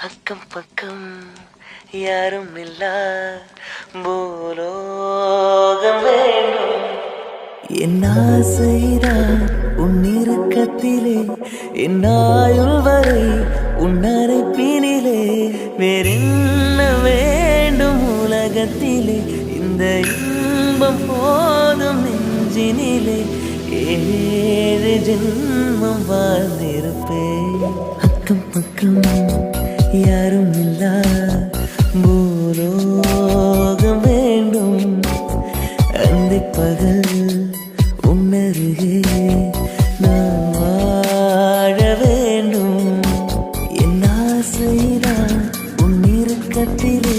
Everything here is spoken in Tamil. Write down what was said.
அக்கம் பக்கம் யாரும் இல்லா பூலோகம் வேண்டும். என் ஆசைதான் உன் இறுக்கத்திலே, என் ஆயுள் வரை உன் அரைப்பினிலே. வேறென்ன வேண்டும் உலகத்திலே, இந்த இன்பம் போதும் நெஞ்சினிலே. 7 ஜென்மம் வாழ்ந்திருப்பேன். அக்கம் பக்கம் யாரும் இல்லா பூலோகம் வேண்டும். அந்த பகல் உன்னருகே நான் வாழ வேண்டும். என் ஆசைதான் உன் இறுக்கத்திலே,